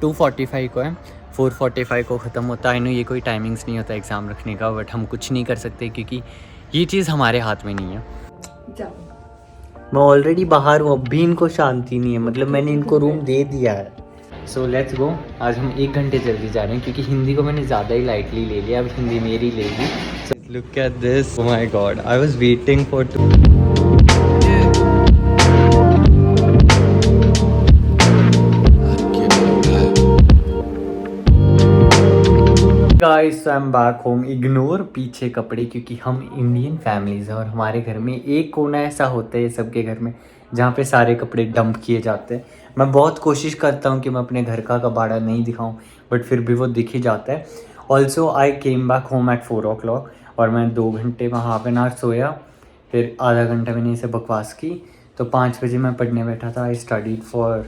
2:45 को है, 4:45 को ख़त्म होता है। आई नो ये कोई टाइमिंग्स नहीं होता एग्ज़ाम रखने का, बट हम कुछ नहीं कर सकते क्योंकि ये चीज़ हमारे हाथ में नहीं है। मैं ऑलरेडी बाहर हूँ, अब भी इनको शांति नहीं है, मतलब मैंने इनको रूम दे दिया है। So let's go. आज हम 1 घंटे जल्दी जा रहे हैं क्योंकि हिंदी को मैंने ज़्यादा ही लाइटली ले लिया, अब हिंदी मेरी लेगी। So look at this, oh my God, I was waiting for guys I am back home. Ignore पीछे कपड़े, क्योंकि हम इंडियन फैमिलीज़ हैं और हमारे घर में एक कोना ऐसा होता है सबके घर में जहाँ पे सारे कपड़े डंप किए जाते हैं। मैं बहुत कोशिश करता हूँ कि मैं अपने घर का कबाड़ा नहीं दिखाऊँ, बट फिर भी वो दिख ही जाता है। Also I came back home at 4 o'clock और मैं 2 घंटे वहाँ हाफ एन आवर सोया, फिर आधा घंटा मैंने इसे बकवास की, तो 5 बजे मैं पढ़ने बैठा था। I studied for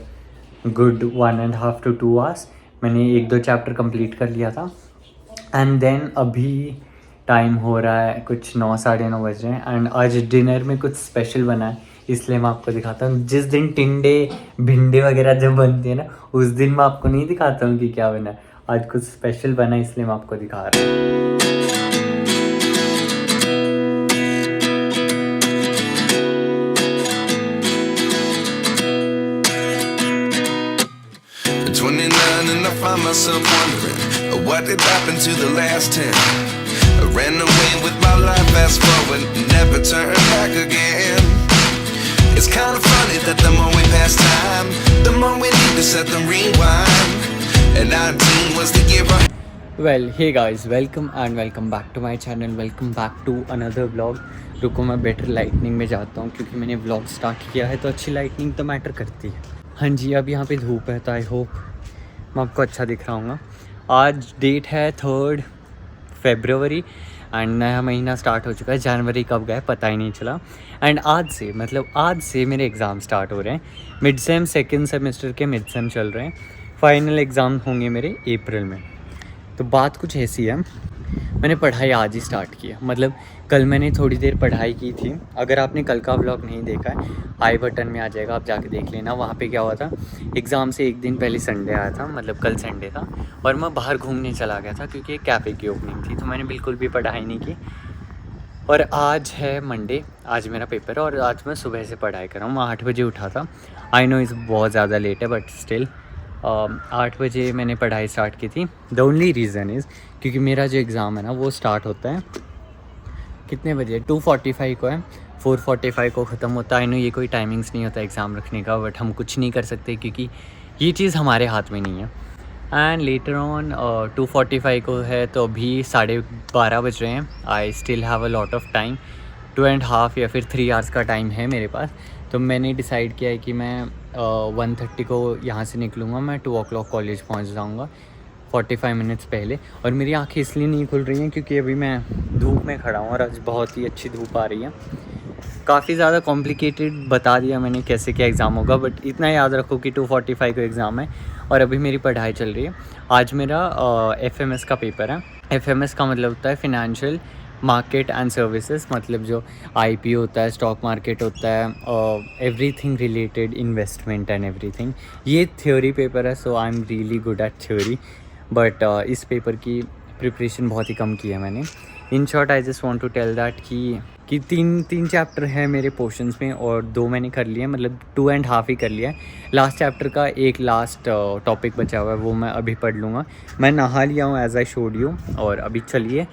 good 1.5 to 2 hours। मैंने 1-2 चैप्टर कंप्लीट कर लिया था। एंड देन अभी टाइम हो रहा है कुछ 9 साढ़े 9 बज रहे हैं। एंड आज डिनर में कुछ स्पेशल बना है, इसलिए मैं आपको दिखाता हूँ। जिस दिन टिंडे भिंडे वगैरह जब बनते हैं ना, उस दिन मैं आपको नहीं दिखाता हूँ कि क्या बना है। आज कुछ स्पेशल बना है, इसलिए मैं आपको दिखा रहा हूँ। And I find myself wondering what did happen to the last 10. I ran away with my life, fast forward, never turn back again. It's kind of funny that the more we pass time, the more we need to set them rewind. And 19 was the year I... Well, hey guys, welcome and welcome back to my channel. Welcome back to another vlog. रुको मैं better lightning में जाता हूँ क्योंकि मैंने vlog start किया है तो अच्छी लाइटनिंग तो मैटर करती है। हाँ जी, अब यहाँ पे धूप है तो आई होप मैं आपको अच्छा दिख रहा हूँ। आज डेट है 3 फरवरी एंड नया महीना स्टार्ट हो चुका है। जनवरी कब गया पता ही नहीं चला। एंड आज से मेरे एग्ज़ाम स्टार्ट हो रहे हैं। मिड सेम सेकेंड सेमेस्टर के मिड सेम चल रहे हैं। फाइनल एग्ज़ाम होंगे मेरे अप्रैल में। तो बात कुछ ऐसी है, मैंने पढ़ाई आज ही स्टार्ट किया, मतलब कल मैंने थोड़ी देर पढ़ाई की थी। अगर आपने कल का व्लॉग नहीं देखा है, आई बटन में आ जाएगा, आप जाके देख लेना। वहाँ पे क्या हुआ था, एग्ज़ाम से एक दिन पहले संडे आया था, मतलब कल संडे था और मैं बाहर घूमने चला गया था क्योंकि एक कैफ़े की ओपनिंग थी, तो मैंने बिल्कुल भी पढ़ाई नहीं की। और आज है मंडे, आज मेरा पेपर है और आज मैं सुबह से पढ़ाई कर रहा हूँ। मैं 8 बजे उठा था। आई नो इस बहुत ज़्यादा लेट है बट स्टिल 8 बजे मैंने पढ़ाई स्टार्ट की थी। द ओनली रीज़न इज़ क्योंकि मेरा जो एग्ज़ाम है ना वो स्टार्ट होता है कितने बजे, 2:45 को है, 4:45 को ख़त्म होता है। आई नो ये कोई टाइमिंग्स नहीं होता एग्ज़ाम रखने का, बट हम कुछ नहीं कर सकते क्योंकि ये चीज़ हमारे हाथ में नहीं है। एंड लेटर ऑन 2:45 को है तो अभी 12:30 बज रहे हैं। I still have a lot of time, 2.5 या फिर 3 आवर्स का टाइम है मेरे पास। तो मैंने डिसाइड किया है कि मैं 1:30 को यहाँ से निकलूँगा, मैं 2 o'clock कॉलेज पहुँच जाऊँगा 45 मिनट्स पहले। और मेरी आंखें इसलिए नहीं खुल रही हैं क्योंकि अभी मैं धूप में खड़ा हूँ और आज बहुत ही अच्छी धूप आ रही है। काफ़ी ज़्यादा कॉम्प्लिकेटेड बता दिया मैंने कैसे क्या एग्ज़ाम होगा, बट इतना याद रखो कि 2:45 को एग्ज़ाम है और अभी मेरी पढ़ाई चल रही है। आज मेरा FMS का पेपर है। FMS का मतलब होता है फिनेंशियल मार्केट एंड सर्विसेज, मतलब जो IPO होता है, स्टॉक मार्केट होता है, everything related investment and everything. ये थ्योरी पेपर है, so I am really good at theory, but इस पेपर की प्रिपरेशन बहुत ही कम की है मैंने। In short I just want to tell that कि तीन चैप्टर हैं मेरे पोर्शंस में और 2 मैंने कर लिए, मतलब 2.5 ही कर लिया है। लास्ट चैप्टर का एक लास्ट टॉपिक बचा हुआ है, वो मैं अभी पढ़ लूँगा। मैं नहा लिया हूँ एज आई शोड यू, और अभी चलिए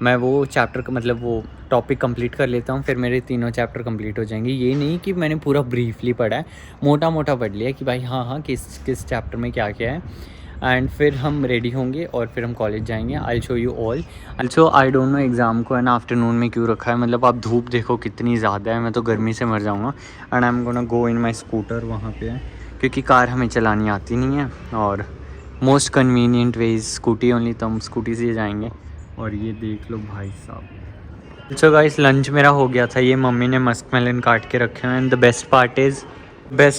मैं वो चैप्टर का मतलब वो टॉपिक कंप्लीट कर लेता हूँ, फिर मेरे तीनों चैप्टर कंप्लीट हो जाएंगे। ये नहीं कि मैंने पूरा ब्रीफली पढ़ा है, मोटा मोटा पढ़ लिया कि भाई हाँ किस चैप्टर में क्या क्या है। एंड फिर हम रेडी होंगे और फिर हम कॉलेज जाएंगे। I show you all. Also I don't know exam को है ना आफ्टरनून में क्यों रखा है, मतलब आप धूप देखो कितनी ज़्यादा है, मैं तो गर्मी से मर जाऊँगा। And I am gonna go in my scooter, वहाँ पे है क्योंकि कार हमें चलानी आती नहीं है और most convenient way is scooty only, तो हम स्कूटी से जाएंगे। और ये देख लो भाई साहब। सो गाइस लंच मेरा हो गया था, ये मम्मी ने मस्क मेलन काट के रखे हुए हैं। द बेस्ट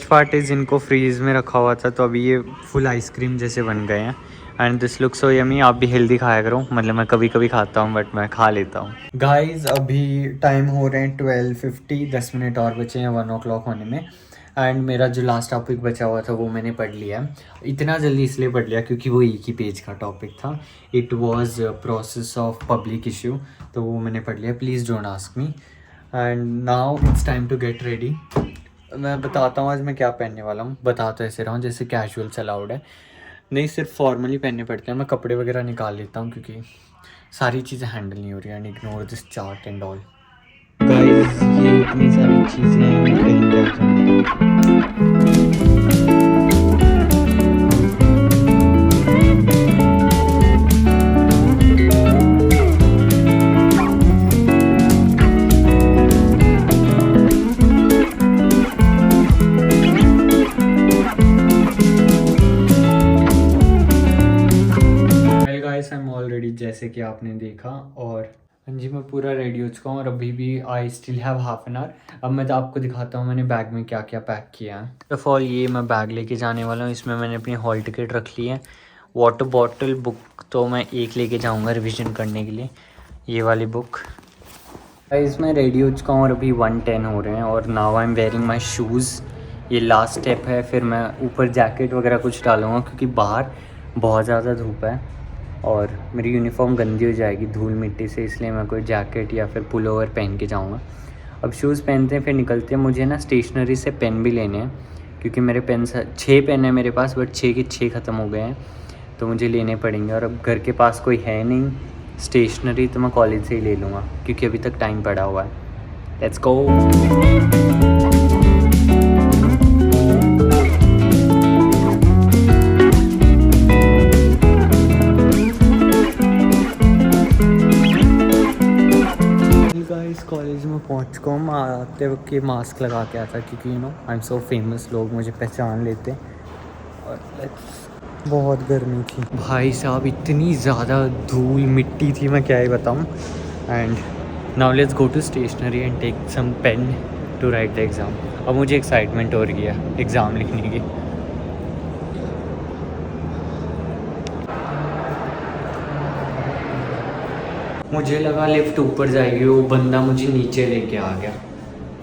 पार्ट इज़ इनको फ्रीज़ में रखा हुआ था तो अभी ये फुल आइसक्रीम जैसे बन गए हैं। And this look so yummy. आप भी हेल्दी खाया करो, मतलब मैं कभी कभी खाता हूँ बट मैं खा लेता हूँ। गाइस अभी टाइम हो रहे हैं 12:50, 10 मिनट और बचे हैं 1 o'clock होने में। एंड मेरा जो लास्ट टॉपिक बचा हुआ था वो मैंने पढ़ लिया। इतना जल्दी इसलिए पढ़ लिया क्योंकि वो एक ही पेज का टॉपिक था। It was process of public issue, तो वो मैंने पढ़ लिया। Please don't ask me. And now it's time to get ready. मैं बताता हूँ आज मैं क्या पहनने वाला हूँ। बता तो ऐसे रहा हूँ जैसे कैजुअल अलाउड है, नहीं सिर्फ फॉर्मली पहनने पड़ते हैं। मैं कपड़े वगैरह निकाल लेता हूँ क्योंकि सारी चीज़ें हैंडल नहीं हो रही। And ignore this chart and all. Guys ये इतनी सारी चीज़ें हैं, मैं कहीं क्या करूँ। गाइस आई एम ऑलरेडी, जैसे कि आपने देखा, और हाँ जी मैं पूरा रेडी हो चुका हूँ और अभी भी I still have half an our. अब मैं तो आपको दिखाता हूँ मैंने बैग में क्या क्या पैक किया है। फर्स्ट ऑफ ऑल ये मैं बैग लेके जाने वाला हूँ। इसमें मैंने अपनी हॉल टिकट रख ली है। वाटर बॉटल, बुक तो मैं एक लेके जाऊँगा रिविज़न करने के लिए, ये वाली बुक। गाइस मैं रेडी हो चुका हूँ और अभी 1:10 हो रहे हैं और now I am wearing my shoes. ये लास्ट स्टेप है, फिर मैं ऊपर जैकेट वगैरह कुछ डालूँगा क्योंकि बाहर बहुत ज़्यादा धूप है और मेरी यूनिफॉर्म गंदी हो जाएगी धूल मिट्टी से, इसलिए मैं कोई जैकेट या फिर पुलोवर पहन के जाऊँगा। अब शूज़ पहनते हैं फिर निकलते हैं। मुझे ना स्टेशनरी से पेन भी लेने हैं क्योंकि मेरे पेन 6 पेन है मेरे पास, बट 6 के 6 ख़त्म हो गए हैं तो मुझे लेने पड़ेंगे। और अब घर के पास कोई है नहीं स्टेशनरी, तो मैं कॉलेज से ही ले लूँगा क्योंकि अभी तक टाइम पड़ा हुआ है। Let's go. कॉलेज में पहुंच चुका हूँ। मैं आते वक्त ये मास्क लगा के आता क्योंकि you know I am so famous, लोग मुझे पहचान लेते। और बहुत गर्मी थी भाई साहब, इतनी ज़्यादा धूल मिट्टी थी, मैं क्या ही बताऊँ। And now let's go to stationery and take some pen to write the exam. अब मुझे एक्साइटमेंट हो रही है एग्ज़ाम लिखने की। मुझे लगा लिफ्ट ऊपर जाएगी, वो बंदा मुझे नीचे लेके आ गया।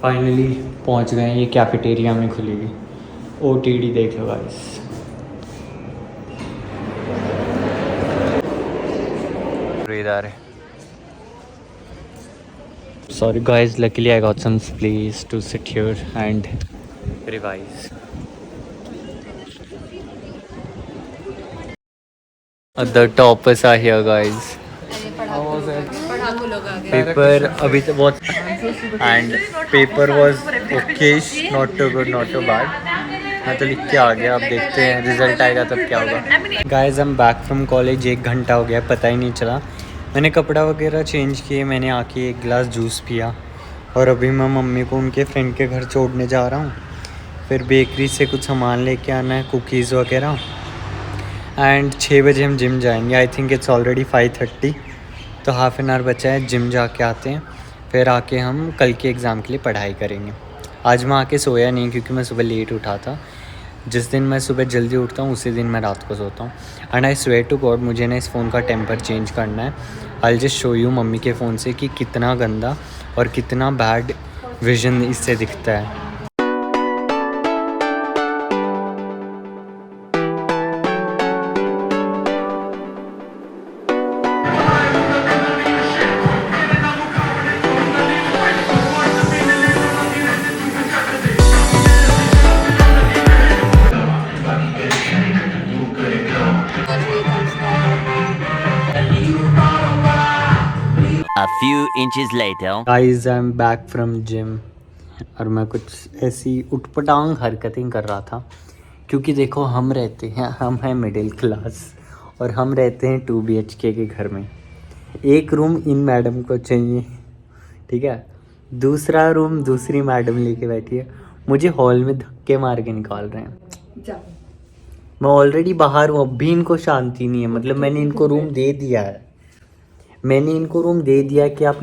फाइनली पहुंच गए, ये कैफेटेरिया में खुलेगी। OTD देख लो गाइस। इधर है। Sorry guys, luckily I got some place to sit here and revise. The toppers are here guys. Paper अभी तो बहुत and paper was okayish, not too good not too bad. मैं तो लिख के आ गया, अब देखते हैं रिजल्ट आएगा तब क्या होगा। Guys I am back from college. 1 घंटा हो गया, पता ही नहीं चला। मैंने कपड़ा वगैरह चेंज किए, मैंने आके 1 गिलास जूस पिया और अभी मैं मम्मी को उनके फ्रेंड के घर छोड़ने जा रहा हूँ। फिर बेकरी से कुछ सामान लेके आना है, कुकीज़ वगैरह। एंड 6 बजे हम जिम जाएंगे। आई थिंक इट्स ऑलरेडी 5:30, तो हाफ एन आवर बचा है। जिम जाके आते हैं, फिर आके हम कल के एग्ज़ाम के लिए पढ़ाई करेंगे। आज मैं आके सोया नहीं क्योंकि मैं सुबह लेट उठा था। जिस दिन मैं सुबह जल्दी उठता हूँ उसी दिन मैं रात को सोता हूँ। And I swear to God मुझे ना इस फ़ोन का टेम्पर चेंज करना है। आई जस्ट शो यू मम्मी के फ़ोन से कि कितना गंदा और कितना बैड विज़न इससे दिखता है। A few inches later. Guys, I'm back from gym और मैं कुछ ऐसी उटपटांग हरकतें कर रहा था क्योंकि देखो हम हैं मिडिल क्लास और हम रहते हैं 2 BHK के घर में। एक रूम इन मैडम को चाहिए, ठीक है, दूसरा रूम दूसरी मैडम लेके बैठी है। मुझे हॉल में धक्के मार के निकाल रहे हैं। मैं ऑलरेडी बाहर हूँ, अब भी इनको शांति नहीं है। मतलब मैंने इनको रूम दे दिया है, कि आप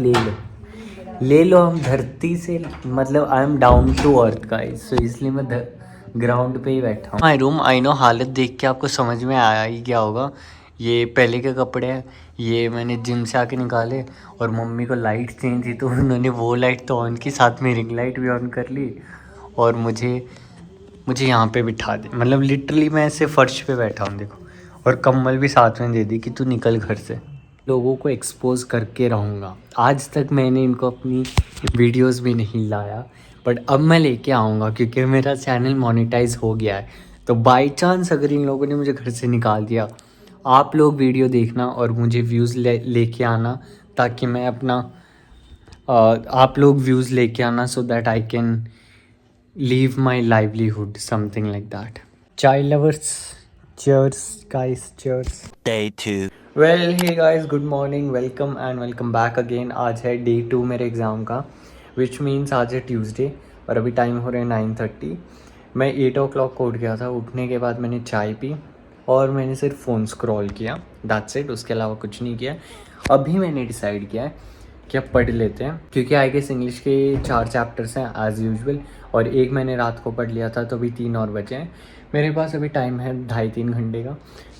ले लो। हम धरती से, मतलब I am down to earth guys, so इसलिए मैं ग्राउंड पे ही बैठा हूँ। माय रूम, आई नो हालत देख के आपको समझ में आया ही क्या होगा। ये पहले के कपड़े हैं, ये मैंने जिम से आके निकाले और मम्मी को लाइट चेंज थी तो उन्होंने वो लाइट तो ऑन की, साथ में रिंग लाइट भी ऑन कर ली। और मुझे मुझे यहाँ पे बिठा दे, मतलब लिटरली मैं ऐसे फर्श पे बैठा हूँ देखो, और कम्बल भी साथ में दे दी कि तू निकल घर से। लोगों को एक्सपोज करके रहूँगा। आज तक मैंने इनको अपनी वीडियोस भी नहीं लाया, बट अब मैं लेके आऊँगा क्योंकि मेरा चैनल मोनेटाइज हो गया है। तो बाय चांस अगर इन लोगों ने मुझे घर से निकाल दिया, आप लोग वीडियो देखना और मुझे व्यूज़ लेके आना, ताकि मैं अपना आप लोग व्यूज़ लेके आना, so that I can leave my livelihood, something like that. Child lovers, cheers guys, cheers। Day 2. Well hey guys, good morning, welcome and welcome back again. आज है डे 2 मेरे एग्ज़ाम का, विच मीन्स आज है Tuesday, और अभी time हो रहे हैं 9:30। मैं 8 o'clock को उठ गया था। उठने के बाद मैंने चाय पी और मैंने सिर्फ फ़ोन स्क्रॉल किया, दैट्स इट, उसके अलावा कुछ नहीं किया। अभी मैंने डिसाइड किया है कि अब पढ़ लेते हैं, क्योंकि आई गेस इंग्लिश के 4 चैप्टर्स हैं एज़ यूजुअल, और एक मैंने रात को पढ़ लिया था, तो अभी 3 और बचे हैं। मेरे पास अभी टाइम है 2.5-3 घंटे का,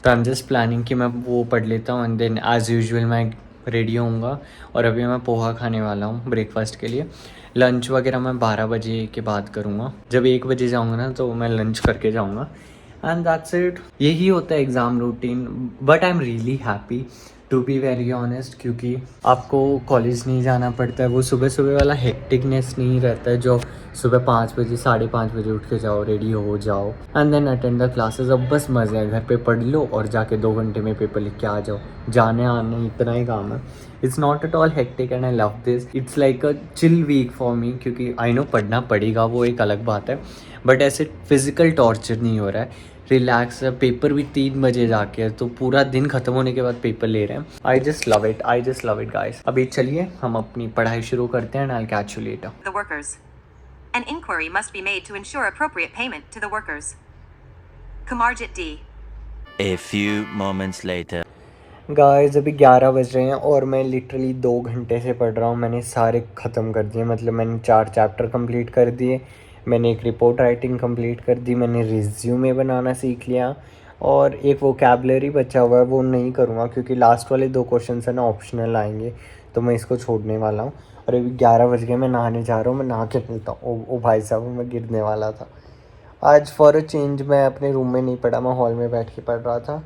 तो आई एम जस्ट प्लानिंग कि मैं वो पढ़ लेता हूँ एंड देन एज़ यूजुअल मैं रेडी होऊंगा। और अभी मैं पोहा खाने वाला हूँ ब्रेकफास्ट के लिए। लंच वगैरह मैं 12 बजे के बाद करूँगा। जब 1 बजे जाऊँगा ना, तो मैं लंच करके जाऊँगा, एंड दैट्स इट। यही होता है exam routine, but I am really happy to be very honest, क्योंकि आपको कॉलेज नहीं जाना पड़ता है। वो सुबह सुबह वाला हेक्टिकनेस नहीं रहता है, जो सुबह 5 बजे 5:30 बजे उठ के जाओ, रेडी हो जाओ and then attend the classes. अब बस मज़ा है, घर पे पढ़ लो और जाके 2 घंटे में पेपर लिख के आ जाओ। जाने आने इतना ही काम है। It's not at all hectic and I love this. It's like a chill week for me, क्योंकि आई नो पढ़ना पड़ेगा, वो एक अलग बात है, बट ऐसे फिजिकल टॉर्चर नहीं हो रहा है। रिलैक्स है। पेपर भी 3 बजे जाके है, तो पूरा दिन ख़त्म होने के बाद पेपर ले रहे हैं। I just love it, I just love it guys. अभी चलिए हम अपनी पढ़ाई शुरू करते हैं and I will catch you later. The workers. An inquiry must be made to ensure appropriate payment to the workers. Kamarjit D. A few moments later. Guys अभी 11 बज रहे हैं और मैं लिटरली 2 घंटे से पढ़ रहा हूँ। मैंने सारे ख़त्म कर दिए, मतलब मैंने 4 चैप्टर कंप्लीट कर दिए, मैंने एक रिपोर्ट राइटिंग कंप्लीट कर दी, मैंने रिज्यूमे बनाना सीख लिया, और एक वोकैबुलरी बचा हुआ है, वो नहीं करूँगा क्योंकि लास्ट वाले 2 क्वेश्चन है ना ऑप्शनल आएंगे, तो मैं इसको छोड़ने वाला हूँ। और अभी 11 बज गए, मैं नहाने जा रहा हूँ, मैं नहा के मिलता हूँ। ओ भाई साहब, मैं गिरने वाला था। आज फॉर अ चेंज मैं अपने रूम में नहीं पढ़ा, मैं हॉल में बैठ के पढ़ रहा था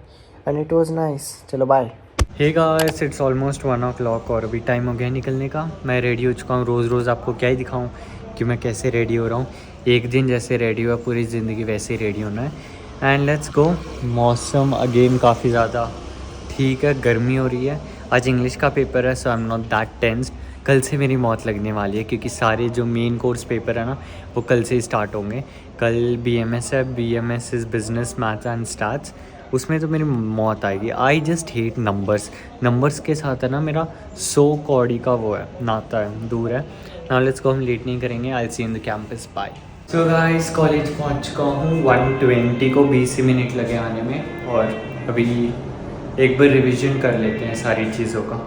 एंड इट वाज नाइस। चलो bye. Hey guys, it's almost 1 o'clock और अभी टाइम हो गया निकलने का। मैं रेडी हो चुका हूँ। रोज़ रोज़ आपको क्या ही दिखाऊँ कि मैं कैसे रेडी हो रहा हूँ। एक दिन जैसे रेडी हुआ, पूरी ज़िंदगी वैसे ही रेडी होना है। And let's go. मौसम अगेन काफ़ी ज़्यादा ठीक है, गर्मी हो रही है। आज इंग्लिश का पेपर है, so I am not that tensed. कल से मेरी मौत लगने वाली है, क्योंकि सारे जो मेन कोर्स पेपर है ना, वो कल से ही स्टार्ट होंगे। कल BMS है, BMS is business maths and stats. उसमें तो मेरी मौत आएगी। I just hate numbers. Numbers के साथ है ना मेरा 100 कौड़ी का वो है, नाता है, दूर है। Now let's go. हम लेट नहीं करेंगे। I see in the campus, bye. So guys, college पहुंच चुका हूँ। 1:20 को 20 मिनट लगे आने में, और अभी एक बार रिवीजन कर लेते हैं सारी चीज़ों का।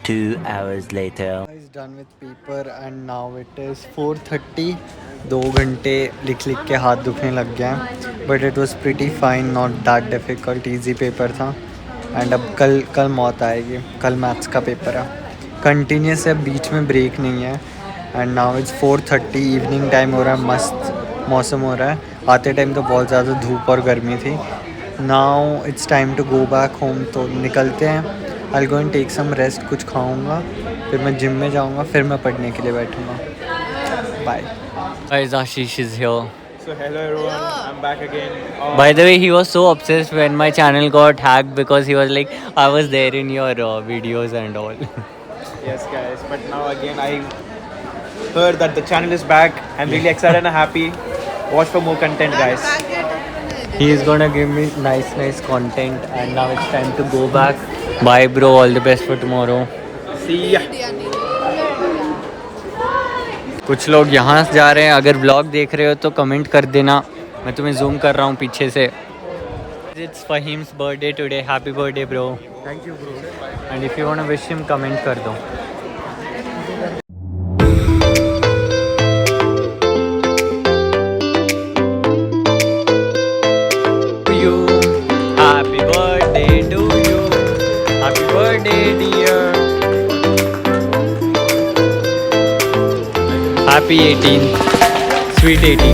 Two hours later. Guys, done with paper and now it is 4:30. 2 घंटे लिख के हाथ दुखने लग गया है, but it was pretty fine, not that difficult, easy paper था। एंड अब कल मौत आएगी। कल मैथ्स का पेपर है, कंटिन्यूस है, बीच में ब्रेक नहीं है। And now it's 4:30, evening time हो रहा है, मस्त मौसम हो रहा है। आते टाइम तो बहुत ज़्यादा धूप और गर्मी थी। Now it's time to go back home, तो निकलते हैं। I'll go and take some rest, कुछ खाऊंगा, फिर मैं जिम में जाऊंगा, फिर मैं पढ़ने के लिए बैठूंगा। Bye. Guys, Ashish is here. So hello everyone, I'm back again. By the way, he was so obsessed when my channel got hacked, because he was like, I was there in your videos and all. Yes guys, but now again I heard that the channel is back. I'm really excited and happy. Watch for more content guys. He is gonna give me nice content, and now it's time to go back. Bye bro, all the best for tomorrow. See ya. कुछ लोग यहाँ जा रहे हैं। अगर vlog देख रहे हो तो कमेंट कर देना, मैं तुम्हें जूम कर रहा हूँ पीछे से। It's Fahim's birthday today. Happy birthday bro. Thank you bro. And if you want to wish him, comment कर दो। Happy birthday to you. Happy 18 sweet 18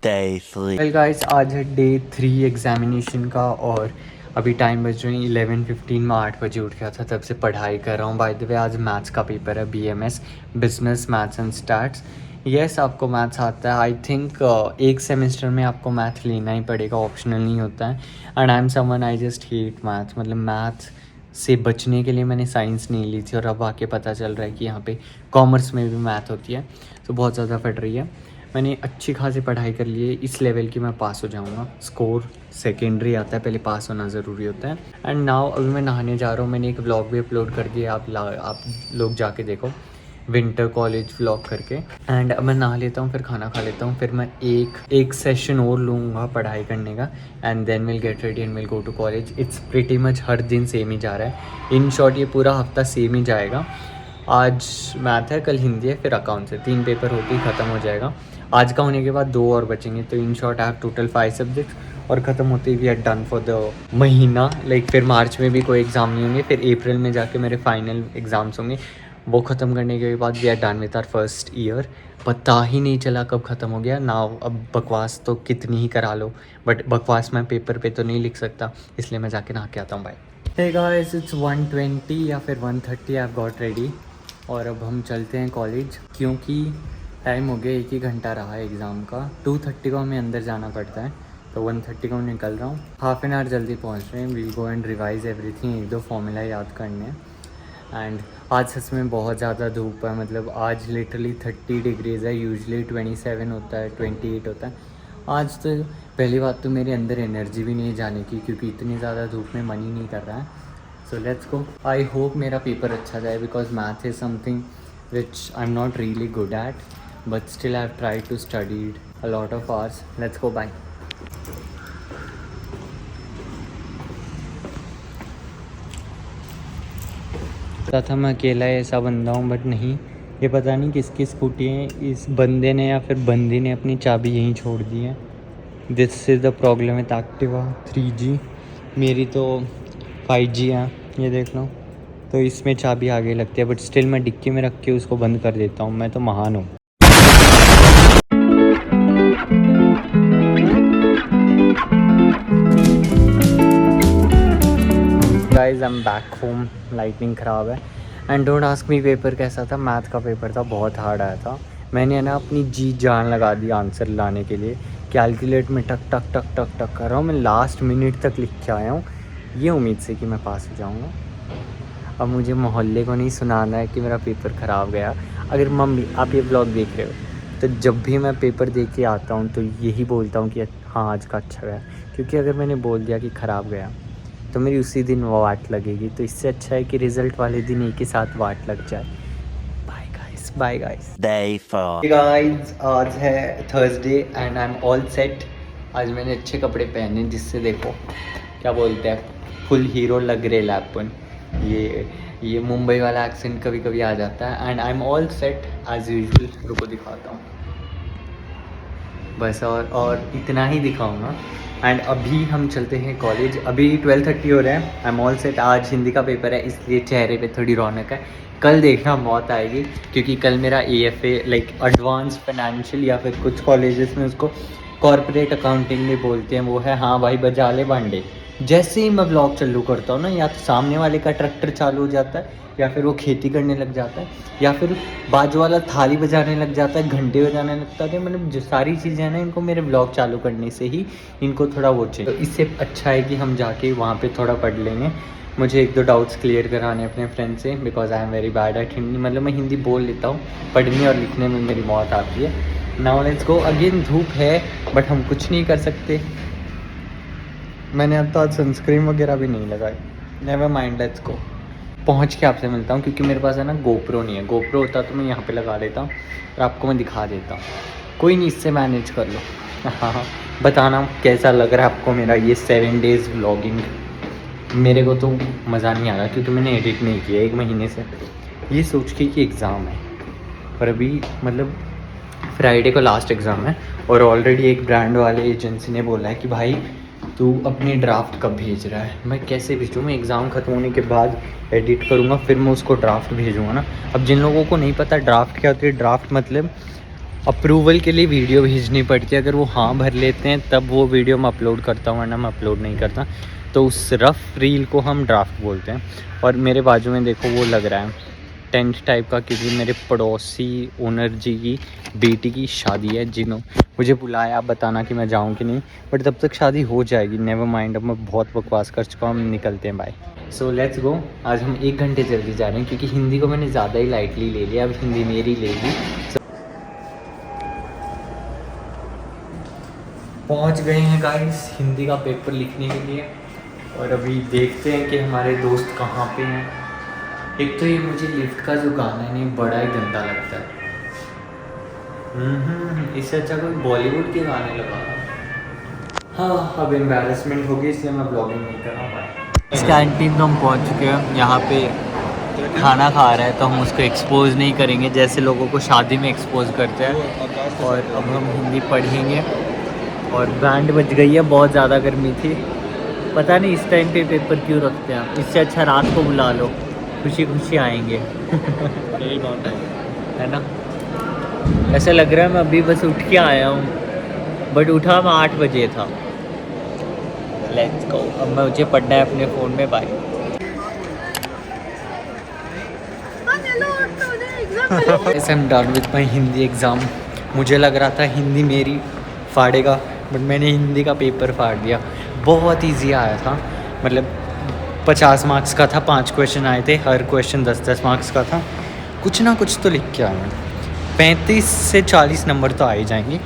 Day 3. Well guys, आज है डे 3 एग्जामिनेशन का और अभी टाइम बज रहे हैं 11:15। मैं 8 बजे उठ गया था, तब से पढ़ाई कर रहा हूँ। बाय द वे आज मैथ्स का पेपर है, BMS business maths and stats. Yes, आपको मैथ्स आता है। आई थिंक एक सेमेस्टर में आपको मैथ लेना ही पड़ेगा, ऑप्शनल नहीं होता है। And I am someone, I just hate maths. मतलब मैथ्स से बचने के लिए मैंने साइंस नहीं ली थी और अब आके पता चल रहा है कि यहाँ पे कॉमर्स में भी मैथ होती है, तो बहुत ज़्यादा फट रही है। मैंने अच्छी खासी पढ़ाई कर ली है, इस लेवल की मैं पास हो जाऊंगा। स्कोर सेकेंडरी आता है, पहले पास होना ज़रूरी होता है। एंड नाउ अभी मैं नहाने जा रहा हूँ। मैंने एक व्लॉग भी अपलोड कर दिया, आप लोग जाके देखो, विंटर कॉलेज व्लॉग करके। एंड अब मैं नहा लेता हूँ, फिर खाना खा लेता हूँ, फिर मैं एक सेशन और लूँगा पढ़ाई करने का। And then will get ready and will go to college. It's pretty much हर दिन सेम ही जा रहा है। इन शॉर्ट ये पूरा हफ्ता सेम ही जाएगा। आज मैथ है, कल हिंदी है, फिर अकाउंट्स है। 3 पेपर होके ही ख़त्म हो जाएगा। आज का होने के बाद 2 और बचेंगे, तो in short I have total 5 subjects और ख़त्म होते ही we are done for the महीना। लाइक फिर मार्च में भी कोई एग्ज़ाम नहीं होंगे, फिर अप्रैल में जाके मेरे फाइनल एग्ज़ाम्स होंगे। वो ख़त्म करने के बाद we are done with our first year. पता ही नहीं चला कब ख़त्म हो गया ना। अब बकवास तो कितनी ही करा लो, बट बकवास मैं पेपर पे तो नहीं लिख सकता, इसलिए मैं जाके नहा के आता हूँ। बाय। हे गाइस, इट्स 1:20 या फिर 1:30। आई हैव गॉट रेडी और अब हम चलते हैं कॉलेज, क्योंकि टाइम हो गया, 1 ही घंटा रहा है एग्ज़ाम का। 2:30 को हमें अंदर जाना पड़ता है, तो 1:30 को निकल रहा हूँ। हाफ एन आवर जल्दी पहुँच रहे हैं। Will go and revise everything, 1-2 formula याद करने हैं। एंड आज सच में बहुत ज़्यादा धूप है। मतलब आज लिटरली 30 डिग्रीज़ है, यूजुअली 27 होता है, 28 होता है। आज तो पहली बात तो मेरे अंदर एनर्जी भी नहीं जाने की, क्योंकि इतनी ज़्यादा धूप में मन ही नहीं कर रहा है। So let's go. I hope मेरा पेपर अच्छा जाए, because math is something which I am not really good eight, but still I've tried to study a lot of hours. Let's go. Bye. था मैं अकेला ऐसा बंदा हूँ, बट नहीं, ये पता नहीं किसकी स्कूटी है। इस बंदे ने या फिर बंदी ने अपनी चाबी यहीं छोड़ दी है। This is the problem with Activa 3G। मेरी तो 5G है, ये देख लो। तो इसमें चाबी आगे लगती है, बट स्टिल मैं डिक्की में रख के उसको बंद कर देता हूँ। मैं तो महान हूँ। Guys, I am back home. Lightning ख़राब है। And don't ask me paper कैसा था। मैथ का पेपर था, बहुत हार्ड आया था। मैंने ना अपनी जी जान लगा दी आंसर लाने के लिए। कैलकुलेट में टक टक टक टक टक कर रहा हूँ। मैं लास्ट मिनट तक लिख के आया हूँ, ये उम्मीद से कि मैं पास हो जाऊँगा। अब मुझे मोहल्ले को नहीं सुनाना है कि मेरा पेपर ख़राब गया। अगर मम्मी आप ये ब्लॉग देख रहे हो, तो जब भी मैं पेपर दे के आता हूँ तो यही बोलता हूँ कि हाँ आज का अच्छा गया। क्योंकि अगर मैंने बोल दिया कि ख़राब गया तो मेरी उसी दिन वाट लगेगी। तो इससे अच्छा है कि रिज़ल्ट वाले दिन एक ही साथ वाट लग जाए। Bye guys, bye guys. Day 4. Guys, आज है Thursday and I am all set. आज मैंने अच्छे कपड़े पहने, जिससे देखो क्या बोलते हैं, फुल हीरो लग रहे लैपन। ये मुंबई वाला एक्सेंट कभी कभी आ जाता है। And I am all set as usual. रुको दिखाता हूँ बस, और इतना ही दिखाऊंगा। एंड अभी हम चलते हैं कॉलेज। अभी 12:30 हो रहे हैं। आई एम ऑल सेट। आज हिंदी का पेपर है, इसलिए चेहरे पे थोड़ी रौनक है। कल देखना मौत आएगी, क्योंकि कल मेरा AFA लाइक एडवांस फाइनेंशियल, या फिर कुछ कॉलेजेस में उसको कॉर्पोरेट अकाउंटिंग में बोलते हैं, वो है। हाँ भाई, बजा ले बांडे। जैसे ही मैं व्लॉग चालू करता हूँ ना, या तो सामने वाले का ट्रैक्टर चालू हो जाता है, या फिर वो खेती करने लग जाता है, या फिर बाजू वाला थाली बजाने लग जाता है, घंटे बजाने लगता है। मतलब जो सारी चीज़ें हैं ना, इनको मेरे व्लॉग चालू करने से ही इनको थोड़ा वो चाहिए। तो इससे अच्छा है कि हम जाके वहाँ पे थोड़ा पढ़ लेंगे। मुझे 1-2 डाउट्स क्लियर कराने अपने फ्रेंड से, because I am very bad at Hindi. मतलब मैं हिंदी बोल लेता हूँ, पढ़ने और लिखने में मेरी मौत आती है। Now let's go. अगेन धूप है, बट हम कुछ नहीं कर सकते। मैंने अब तो आज सनस्क्रीन वगैरह भी नहीं लगाई। Never mind, let's go. पहुँच के आपसे मिलता हूँ, क्योंकि मेरे पास है ना GoPro नहीं है। GoPro होता तो मैं यहाँ पे लगा देता हूँ और आपको मैं दिखा देता हूँ। कोई नहीं, इससे मैनेज कर लो। हाँ, बताना कैसा लग रहा है आपको मेरा ये 7 डेज़ व्लॉगिंग। मेरे को तो मज़ा नहीं आ रहा, क्योंकि मैंने एडिट नहीं किया 1 महीने से, ये सोच के कि एग्ज़ाम है। और अभी मतलब फ्राइडे को लास्ट एग्ज़ाम है और ऑलरेडी एक ब्रांड वाले एजेंसी ने बोला है कि भाई तू अपनी ड्राफ्ट कब भेज रहा है। मैं कैसे भेजूँ? मैं एग्ज़ाम ख़त्म होने के बाद एडिट करूँगा, फिर मैं उसको ड्राफ्ट भेजूँगा ना। अब जिन लोगों को नहीं पता ड्राफ्ट क्या होती है, ड्राफ्ट मतलब अप्रूवल के लिए वीडियो भेजनी पड़ती है। अगर वो हाँ भर लेते हैं तब वो वीडियो मैं अपलोड करता हूँ, वरना मैं अपलोड नहीं करता। तो उस रफ़ रील को हम ड्राफ्ट बोलते हैं। और मेरे बाजू में देखो वो लग रहा है टेंट टाइप का, क्योंकि मेरे पड़ोसी ओनर जी की बेटी की शादी है। जिन्होंने मुझे बुलाया, आप बताना कि मैं जाऊँ कि नहीं, बट तब तक शादी हो जाएगी। नेवर माइंड, अब मैं बहुत बकवास कर चुका हूँ। हम निकलते हैं, बाय। So let's go. आज हम 1 घंटे जल्दी जा रहे हैं क्योंकि हिंदी को मैंने ज़्यादा ही लाइटली ले लिया। अब हिंदी मेरी लेगी। पहुँच गए हैं गाइस हिंदी का पेपर लिखने के लिए और अभी देखते हैं कि हमारे दोस्त कहाँ पे हैं। एक तो ये मुझे लिफ्ट का जो गाना है नहीं, बड़ा ही गंदा लगता है। इससे अच्छा कोई बॉलीवुड के गाने लगा। हाँ, अब एम्बैरेसमेंट होगी इसलिए मैं ब्लॉगिंग नहीं कर रहा हूँ। इस कैंटीन तो हम पहुँच चुके हैं। यहाँ पे खाना खा रहा है तो हम उसको एक्सपोज नहीं करेंगे जैसे लोगों को शादी में एक्सपोज करते हैं। और अब हम हिंदी पढ़ेंगे। और बैंड बज गई है, बहुत ज़्यादा गर्मी थी। पता नहीं इस टाइम पे पेपर क्यों रखते हैं। इससे अच्छा रात को बुला लो, खुशी खुशी आएंगे। यही बात है ना। ऐसा लग रहा है मैं अभी बस उठ के आया हूँ, बट उठा मैं 8 बजे था। Let's go. अब मैं मुझे पढ़ना है अपने फ़ोन में। Bye. I am done with my Hindi exam. मुझे लग रहा था हिंदी मेरी फाड़ेगा, बट मैंने हिंदी का पेपर फाड़ दिया। बहुत इजी आया था, मतलब 50 मार्क्स का था। 5 क्वेश्चन आए थे, हर क्वेश्चन 10-10 मार्क्स का था। कुछ ना कुछ तो लिख के आया मैं। 35 से 40 नंबर तो आ ही जाएंगे।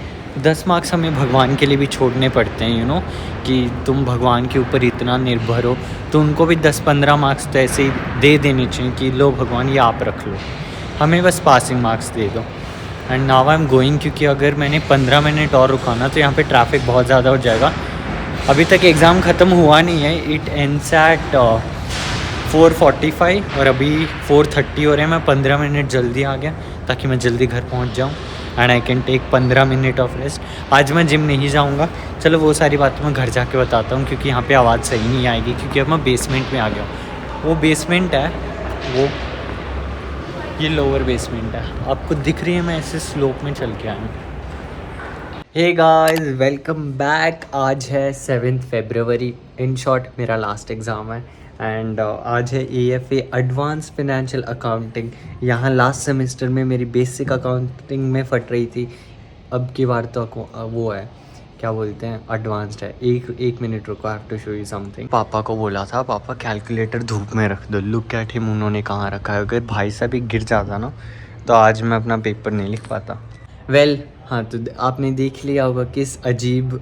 10 मार्क्स हमें भगवान के लिए भी छोड़ने पड़ते हैं, यू नो, कि तुम भगवान के ऊपर इतना निर्भर हो तो उनको भी 10-15 मार्क्स तो ऐसे ही दे देने चाहिए कि लो भगवान ये आप रख लो, हमें बस पासिंग मार्क्स दे दो। And now I am going, क्योंकि अगर मैंने 15 मिनट और रुकाना तो यहाँ पे ट्रैफिक बहुत ज़्यादा हो जाएगा। अभी तक एग्ज़ाम ख़त्म हुआ नहीं है। इट एंड्स एट 4:45 और अभी 4:30 हो रहे हैं। मैं 15 मिनट जल्दी आ गया ताकि मैं जल्दी घर पहुँच जाऊँ and I can take 15 minute off rest. आज मैं जिम नहीं जाऊँगा, चलो वो सारी बातें मैं घर जाके बताता हूँ, क्योंकि यहाँ पे आवाज़ सही नहीं आएगी क्योंकि अब मैं बेसमेंट में आ गया हूँ। वो बेसमेंट है, वो ये लोअर बेसमेंट है। आपको दिख रही है, मैं ऐसे स्लोप में चल के आया हूँ। Hey guys, welcome back. आज है 7 फरवरी। इन शॉर्ट मेरा लास्ट एग्ज़ाम है एंड आज है AFA एडवांस फाइनेंशियल अकाउंटिंग। यहाँ लास्ट सेमेस्टर में मेरी बेसिक अकाउंटिंग में फट रही थी, अब की बार तो वो है, क्या बोलते हैं, एडवांस्ड है। एक मिनट रुको, I have to show you something. पापा को बोला था, पापा कैलकुलेटर धूप में रख दो। लुक एट हिम, उन्होंने कहाँ रखा है। अगर भाई साहब भी गिर जाता ना तो आज मैं अपना पेपर नहीं लिख पाता। वेल हाँ, तो आपने देख लिया होगा किस अजीब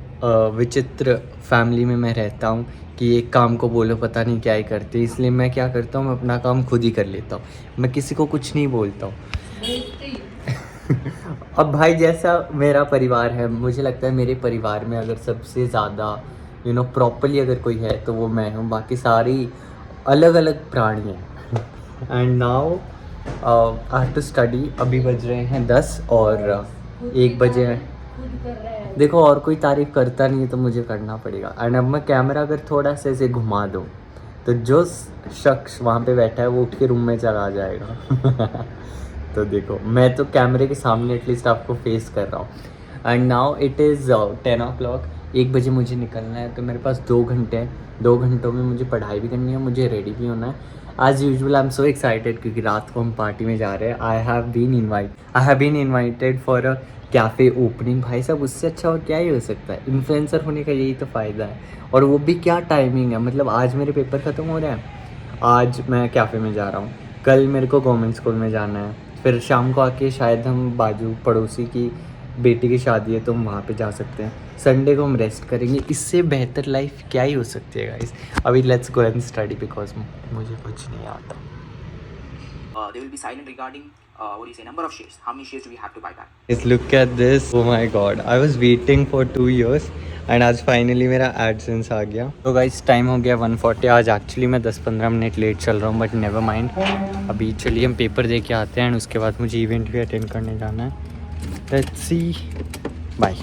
विचित्र फैमिली में मैं रहता हूँ कि एक काम को बोलो पता नहीं क्या ही करते। इसलिए मैं क्या करता हूँ, मैं अपना काम खुद ही कर लेता हूँ, मैं किसी को कुछ नहीं बोलता हूँ। अब भाई जैसा मेरा परिवार है, मुझे लगता है मेरे परिवार में अगर सबसे ज़्यादा यू नो प्रॉपरली अगर कोई है तो वो मैं हूँ, बाकी सारी अलग अलग प्राणी हैं। And now I have to study. अभी बज रहे हैं 10 और 1 बजे है। देखो और कोई तारीफ़ करता नहीं है तो मुझे करना पड़ेगा। एंड अब मैं कैमरा अगर थोड़ा सा ऐसे घुमा दूँ तो जो शख्स वहाँ पे बैठा है वो उठ के रूम में चला जाएगा। तो देखो, मैं तो कैमरे के सामने एटलीस्ट आपको फेस कर रहा हूँ। And now it is 10 o'clock। 1 बजे मुझे निकलना है, तो मेरे पास 2 घंटे हैं। 2 घंटों में मुझे पढ़ाई भी करनी है, मुझे रेडी भी होना है। As usual I am so excited क्योंकि रात को हम पार्टी में जा रहे हैं। I have been invited for a cafe opening. भाई साहब, उससे अच्छा और क्या ही हो सकता है। इन्फ्लुएंसर होने का यही तो फ़ायदा है। और वो भी क्या टाइमिंग है, मतलब आज मेरे पेपर ख़त्म हो रहे हैं, आज मैं कैफ़े में जा रहा हूँ, कल मेरे को गवर्नमेंट स्कूल में जाना है, फिर शाम को आके शायद हम बाजू पड़ोसी की बेटी की शादी है तो हम वहाँ पे जा सकते हैं। संडे को हम रेस्ट करेंगे। इससे बेहतर लाइफ क्या ही हो सकती है गाइस। अभी let's go and study because मुझे कुछ नहीं आता। They will be silent regarding what do you say, number of shares. How many shares do we have to buy back? Just look at this. Oh my god, I was waiting for 2 years and आज finally मेरा AdSense आ गया। तो guys time हो गया 1:40। आज actually मैं 10-15 minute late चल रहा हूँ, बट नेवर माइंड। अभी चलिए हम पेपर दे के आते हैं एंड उसके बाद मुझे इवेंट भी अटेंड करने जाना है। Let's see, bye.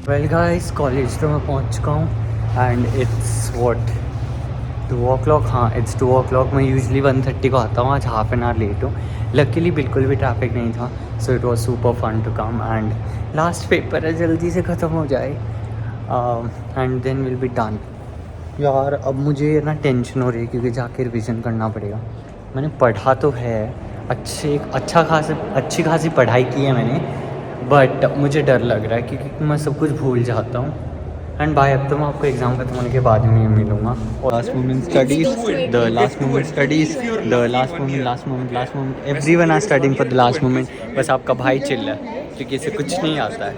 Well guys, college तो मैं पहुंच चुका हूँ एंड इट्स व्हाट 2 o'clock। हाँ, इट्स 2 o'clock। मैं यूजली 1:30 को आता हूँ, आज हाफ एन आवर लेट हूँ। लकीली बिल्कुल भी ट्रैफिक नहीं था, so it was super fun to come and last paper है, जल्दी से ख़त्म हो जाए and then will be done. यार अब मुझे ना टेंशन हो रही है क्योंकि जाके रिवीजन करना पड़ेगा। मैंने पढ़ा तो है, अच्छी खासी पढ़ाई की है मैंने, बट मुझे डर लग रहा है क्योंकि मैं सब कुछ भूल जाता हूँ। एंड बाय, अब तो मैं आपको एग्ज़ाम खत्म होने के बाद में मिलूँगा। Last moment studies, the last moment studies, the last moment everyone are studying for the last moment. बस आपका भाई चिल है क्योंकि इसे कुछ नहीं आता है।